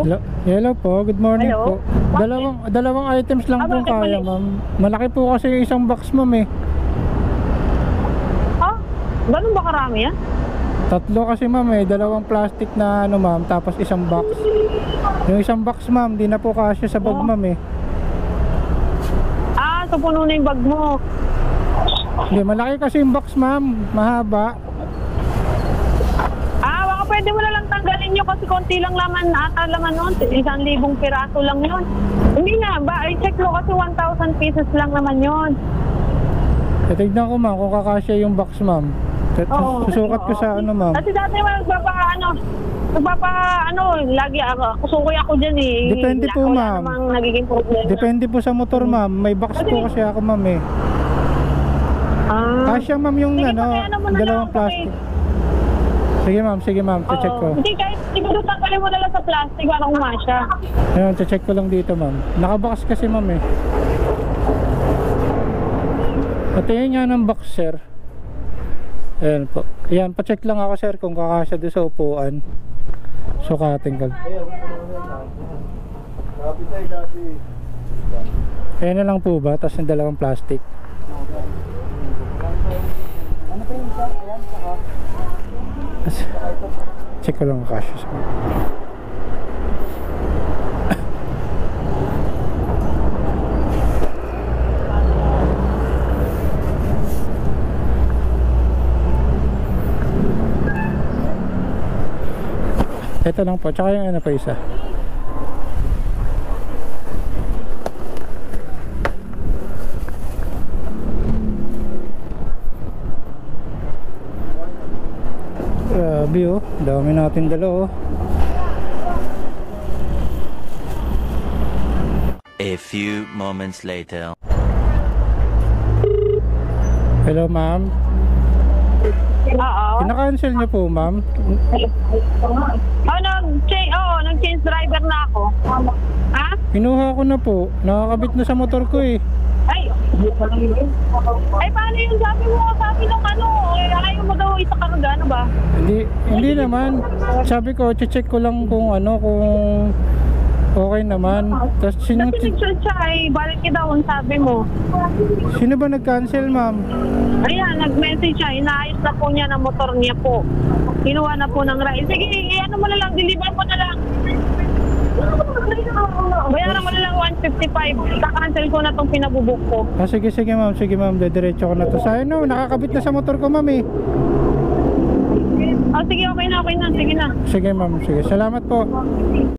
Hello po, good morning Hello? po. Dalawang items lang po bakit kaya, mali? ma'am. Malaki po kasi yung isang box, ma'am eh. Ha? Ganun ba karami yan? Tatlo kasi, ma'am eh. Dalawang plastic na ano, ma'am, tapos isang box. Yung isang box, ma'am, di na po kasya sa bag, ma'am eh. Ah, so puno na yung bag mo. Hindi, malaki kasi yung box, ma'am. Mahaba. Ah, baka pwede mo na lang tanggalin nyo kasi konti lang laman ata laman nun. 1,000 piraso lang yun. Hindi nga ba? I-check mo kasi 1,000 pieces lang naman yun. Tignan ko, ma'am, kung kakasya yung box, ma'am. Susukat ko sa ano, ma'am. Kasi dati lagi kusukoy ako dyan eh. Depende po, Wala ma'am. namang nagiging problema. Depende po sa motor, ma'am. May box po kasi ako, ma'am eh. Ah. Kasya, ma'am, yung Sige, ano, pakiano mo na dalawang lang, plastic. Sige, ma'am, check ko. Hindi, kahit siguro tanggalin mo na lang sa plastic para kumasya. Ayun, check ko lang dito, ma'am. Nakabox kasi, ma'am eh. Patingin nga ng box, sir. Ayan po. Ayan, pa-check lang ako, sir, kung kakasya doon sa upuan. Sukatin ko. Ayan na lang po ba? Tapos yung dalawang plastic. Check ko lang kakasya sa ito lang po, tsaka yung ano pa isa. Grabe oh, dami natin dala oh. A few moments later. Hello, ma'am. Oo. Pinaka-cancel niyo po, ma'am? Nag-change driver na ako. Ha? Kinuha ko na po. Nakakabit na sa motor ko eh. Ay, paano yung sabi mo? Sabi nung ayaw mo daw isakarga, ano ba? Hindi naman. Sabi ko, check ko lang kung kung okay naman. Tapos Kasi nag-chat siya balik kita kung sabi mo. sino ba nag-cancel, ma'am? Ayan, nag-message siya, inaayos na po niya ng motor niya po. Kinuha na po ng ride. Sige, ano mo na lang, deliver mo na lang. Bayaran mo na lang 155. Kakancel ko na tong pinabubuk ko. Sige ma'am, dediretso ko na to. Sa nakakabit na sa motor ko, ma'am eh. Sige, okay na. Sige na. Sige ma'am, sige. Salamat po.